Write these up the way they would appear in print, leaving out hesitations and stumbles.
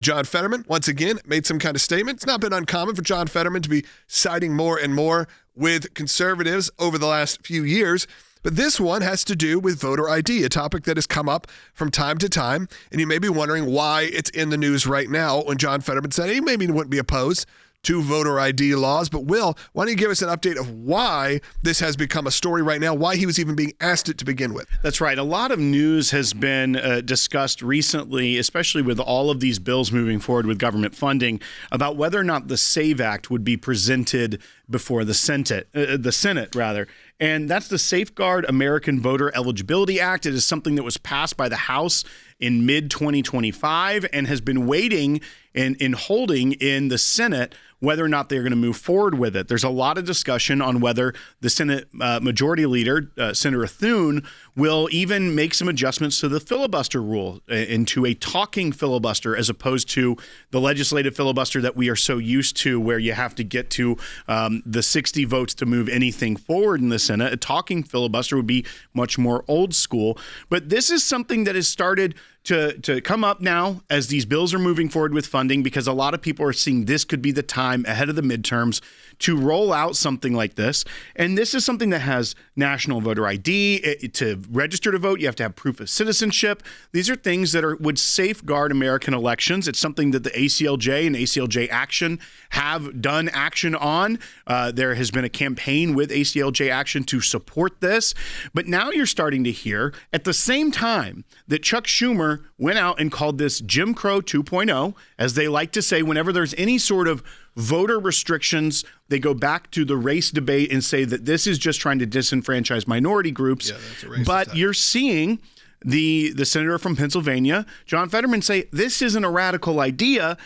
John Fetterman, once again, made some kind of statement. It's not been uncommon for John Fetterman to be siding more and more with conservatives over the last few years. But this one has to do with voter ID, a topic that has come up from time to time. And you may be wondering why it's in the news right now when John Fetterman said he maybe wouldn't be opposed to voter ID laws. But Will, why don't you give us an update of why this has become a story right now, why he was even being asked it to begin with? That's right. A lot of news has been discussed recently, especially with all of these bills moving forward with government funding, about whether or not the SAVE Act would be presented before the Senate. And that's the Safeguard American Voter Eligibility Act. It is something that was passed by the House in mid-2025 and has been waiting and holding in the Senate whether or not they're going to move forward with it. There's a lot of discussion on whether the Senate Majority Leader, Senator Thune, will even make some adjustments to the filibuster rule into a talking filibuster as opposed to the legislative filibuster that we are so used to, where you have to get to the 60 votes to move anything forward in the Senate. A talking filibuster would be much more old school. But this is something that has started to come up now as these bills are moving forward with funding, because a lot of people are seeing this could be the time ahead of the midterms to roll out something like this. And this is something that has national voter ID. To register to vote, you have to have proof of citizenship. These are things that would safeguard American elections. It's something that the ACLJ and ACLJ Action have done action on. There has been a campaign with ACLJ Action to support this. But now you're starting to hear, at the same time that Chuck Schumer went out and called this Jim Crow 2.0, as they like to say whenever there's any sort of voter restrictions, they go back to the race debate and say that this is just trying to disenfranchise minority groups. Yeah, that's a racist type. You're seeing the senator from Pennsylvania, John Fetterman, say this isn't a radical idea.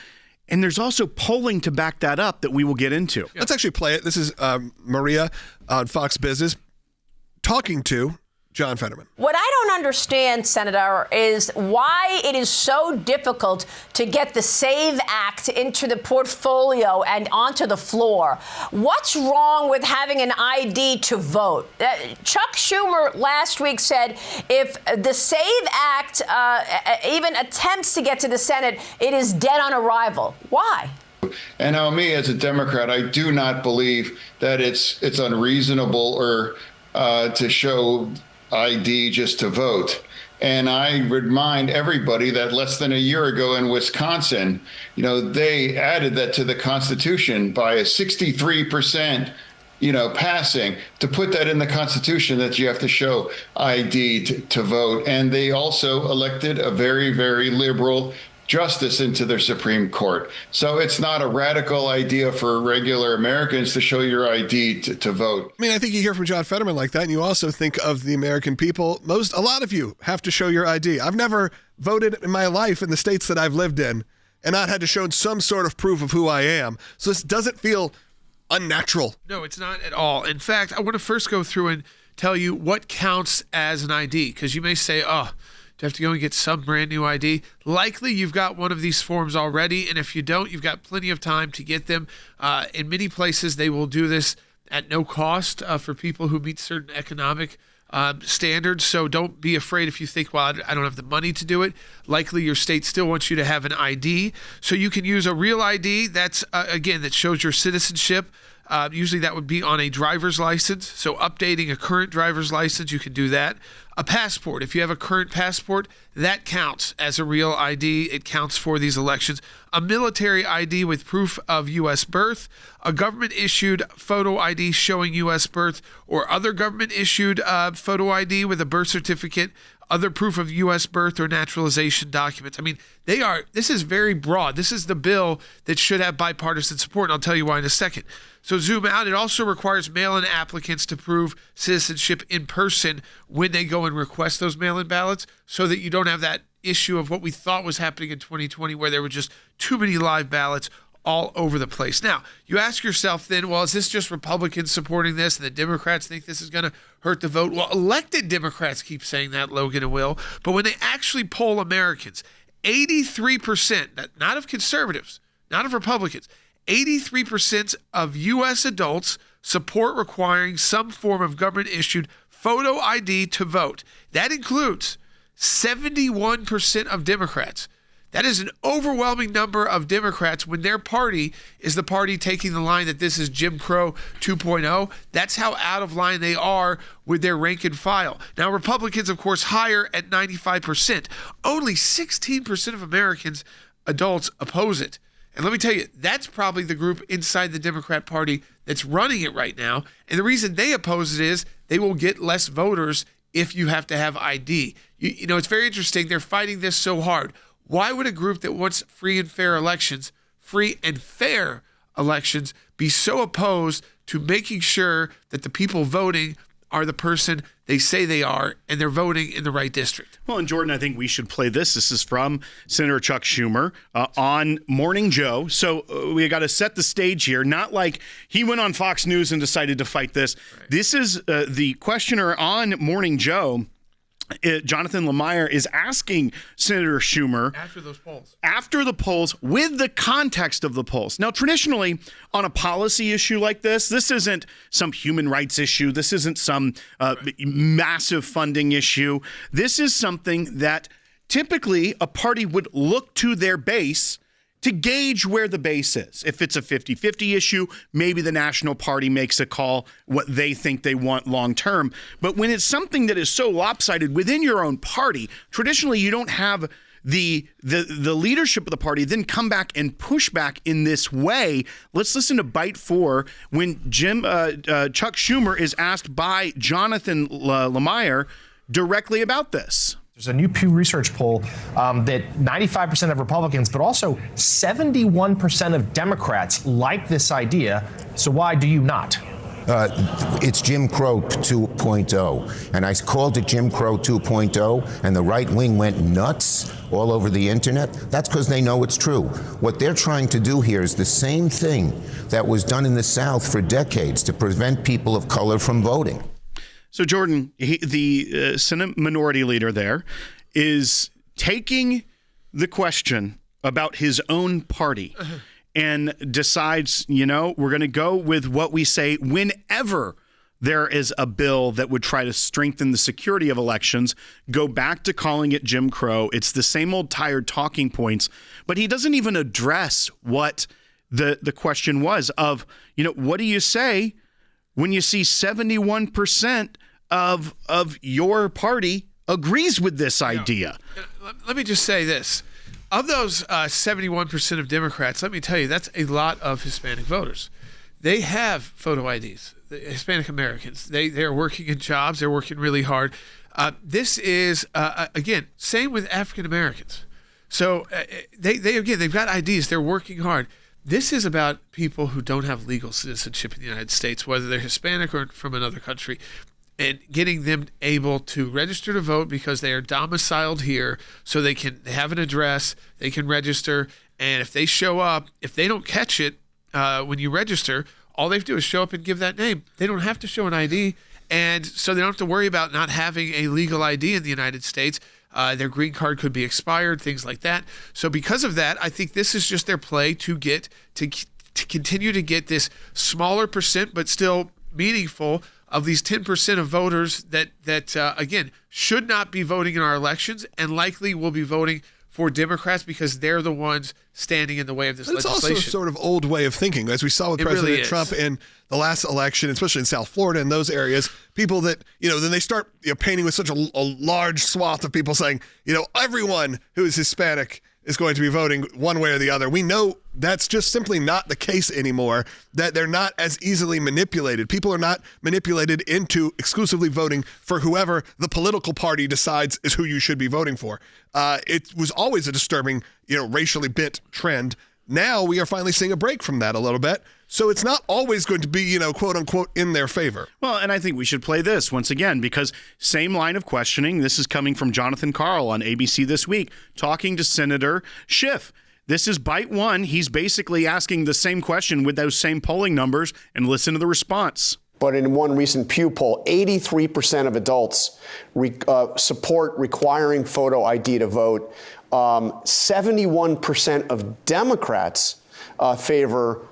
And there's also polling to back that up that we will get into. Yeah. Let's actually play it. This is Maria on Fox Business talking to John Fetterman. What I don't understand, Senator, is why it is so difficult to get the SAVE Act into the portfolio and onto the floor. What's wrong with having an ID to vote? Chuck Schumer last week said if the SAVE Act even attempts to get to the Senate, it is dead on arrival. Why? And me as a Democrat, I do not believe that it's unreasonable or to show ID just to vote. And I remind everybody that less than a year ago in Wisconsin, they added that to the Constitution by a 63%, passing, to put that in the Constitution that you have to show ID to vote. And they also elected a very, very liberal justice into their Supreme Court. So it's not a radical idea for regular Americans to show your ID to vote. I mean, I think you hear from John Fetterman like that, and you also think of the American people. A lot of you have to show your ID. I've never voted in my life in the states that I've lived in and not had to show some sort of proof of who I am. So this doesn't feel unnatural. No, it's not at all. In fact, I want to first go through and tell you what counts as an ID, because you may say, do you have to go and get some brand new ID? Likely you've got one of these forms already, and if you don't, you've got plenty of time to get them. In many places, they will do this at no cost for people who meet certain economic standards. So don't be afraid if you think, well, I don't have the money to do it. Likely your state still wants you to have an ID. So you can use a real ID that's, again, that shows your citizenship. Usually that would be on a driver's license. So updating a current driver's license, you can do that. A passport, if you have a current passport, that counts as a real ID. It counts for these elections. A military ID with proof of U.S. birth, a government-issued photo ID showing U.S. birth, or other government-issued photo ID with a birth certificate, other proof of U.S. birth or naturalization documents. I mean, this is very broad. This is the bill that should have bipartisan support, and I'll tell you why in a second. So zoom out. It also requires mail-in applicants to prove citizenship in person when they go and request those mail-in ballots, so that you don't have that issue of what we thought was happening in 2020, where there were just too many live ballots all over the place. Now, you ask yourself then, well, is this just Republicans supporting this and the Democrats think this is going to hurt the vote? Well, elected Democrats keep saying that, Logan and Will, but when they actually poll Americans, 83%, not of conservatives, not of Republicans, 83% of U.S. adults support requiring some form of government-issued photo ID to vote. That includes 71% of Democrats. That is an overwhelming number of Democrats when their party is the party taking the line that this is Jim Crow 2.0. That's how out of line they are with their rank and file. Now, Republicans, of course, higher at 95%. Only 16% of Americans, adults, oppose it. And let me tell you, that's probably the group inside the Democrat Party that's running it right now. And the reason they oppose it is they will get less voters if you have to have ID. You know, it's very interesting. They're fighting this so hard. Why would a group that wants free and fair elections be so opposed to making sure that the people voting are the person they say they are and they're voting in the right district? Well, and Jordan, I think we should play this. This is from Senator Chuck Schumer on Morning Joe. So we got to set the stage here. Not like he went on Fox News and decided to fight this. Right. This is the questioner on Morning Joe. Jonathan Lemire is asking Senator Schumer after the polls with the context of the polls. Now, traditionally, on a policy issue like this isn't some human rights issue. This isn't some massive funding issue. This is something that typically a party would look to their base to gauge where the base is. If it's a 50-50 issue, maybe the national party makes a call what they think they want long term. But when it's something that is so lopsided within your own party, traditionally you don't have the leadership of the party then come back and push back in this way. Let's listen to Bite 4 when Chuck Schumer is asked by Jonathan Lemire directly about this. There's a new Pew Research poll that 95% of Republicans, but also 71% of Democrats like this idea. So why do you not? It's Jim Crow 2.0. And I called it Jim Crow 2.0, and the right wing went nuts all over the internet. That's because they know it's true. What they're trying to do here is the same thing that was done in the South for decades to prevent people of color from voting. So, Jordan, the Senate Minority Leader there is taking the question about his own party and decides, we're going to go with what we say whenever there is a bill that would try to strengthen the security of elections, go back to calling it Jim Crow. It's the same old tired talking points, but he doesn't even address what the question was of, what do you say when you see 71% of your party agrees with this idea? Let me just say this. Of those 71% of Democrats, let me tell you, that's a lot of Hispanic voters. They have photo IDs, the Hispanic Americans. They're working in jobs. They're working really hard. This is, again, same with African Americans. So they've got IDs. They're working hard. This is about people who don't have legal citizenship in the United States, whether they're Hispanic or from another country, and getting them able to register to vote because they are domiciled here, so they have an address, they can register, and if they show up, if they don't catch it when you register, all they have to do is show up and give that name. They don't have to show an ID, and so they don't have to worry about not having a legal ID in the United States. Their green card could be expired, things like that. So because of that, I think this is just their play to continue to get this smaller percent, but still meaningful, of these 10% of voters that again, should not be voting in our elections and likely will be voting for Democrats because they're the ones standing in the way of this legislation. It's also a sort of old way of thinking, as we saw with President Trump in the last election, especially in South Florida and those areas. People that, then they start painting with such a large swath of people saying, everyone who is Hispanic is going to be voting one way or the other. We know that's just simply not the case anymore, that they're not as easily manipulated. People are not manipulated into exclusively voting for whoever the political party decides is who you should be voting for. It was always a disturbing, racially bent trend. Now we are finally seeing a break from that a little bit. So it's not always going to be, quote unquote, in their favor. Well, and I think we should play this once again, because same line of questioning. This is coming from Jonathan Karl on ABC This Week, talking to Senator Schiff. This is Bite 1. He's basically asking the same question with those same polling numbers, and listen to the response. But in one recent Pew poll, 83% of adults support requiring photo ID to vote. 71% of Democrats favor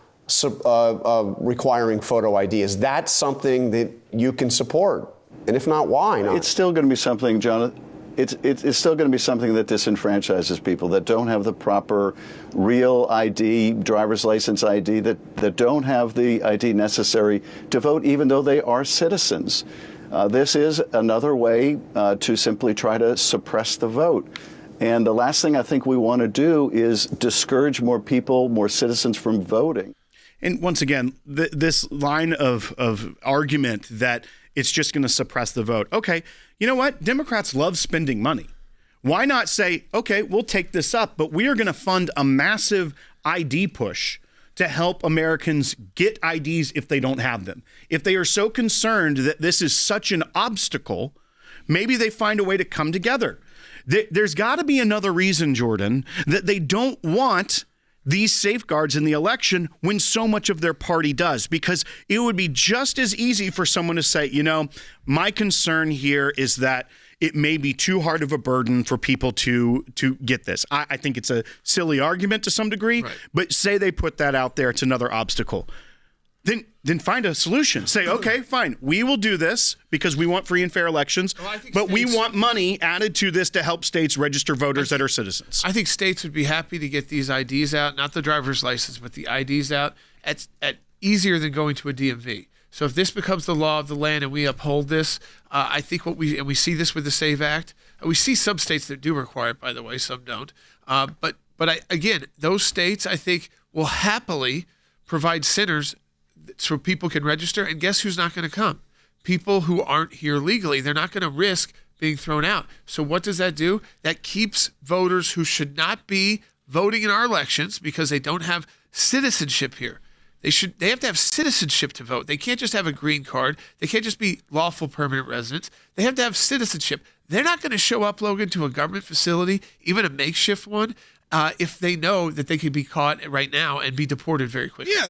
requiring photo ID. Is that something that you can support? And if not, why not? It's still going to be something, Jonathan. it's still going to be something that disenfranchises people that don't have the proper real ID, driver's license ID, that don't have the ID necessary to vote, even though they are citizens. This is another way to simply try to suppress the vote. And the last thing I think we want to do is discourage more people, more citizens from voting. And once again, this line of argument that it's just going to suppress the vote. Okay, you know what? Democrats love spending money. Why not say, okay, we'll take this up, but we are going to fund a massive ID push to help Americans get IDs if they don't have them. If they are so concerned that this is such an obstacle, maybe they find a way to come together. There's got to be another reason, Jordan, that they don't want these safeguards in the election when so much of their party does, because it would be just as easy for someone to say, you know, my concern here is that it may be too hard of a burden for people to get this. I think it's a silly argument to some degree, right. But say they put that out there, it's another obstacle. Then find a solution. Say, okay, fine, we will do this because we want free and fair elections, but we want money added to this to help states register voters that are citizens. I think states would be happy to get these IDs out, not the driver's license, but the IDs out at easier than going to a DMV. So if this becomes the law of the land and we uphold this, I think we see this with the SAVE Act. We see some states that do require it, by the way, some don't. But again, those states, I think, will happily provide centers so people can register. And guess who's not going to come? People who aren't here legally. They're not going to risk being thrown out. So what does that do? That keeps voters who should not be voting in our elections because they don't have citizenship here. They have to have citizenship to vote. They can't just have a green card. They can't just be lawful permanent residents. They have to have citizenship. They're not going to show up, Logan, to a government facility, even a makeshift one, if they know that they could be caught right now and be deported very quickly. Yeah,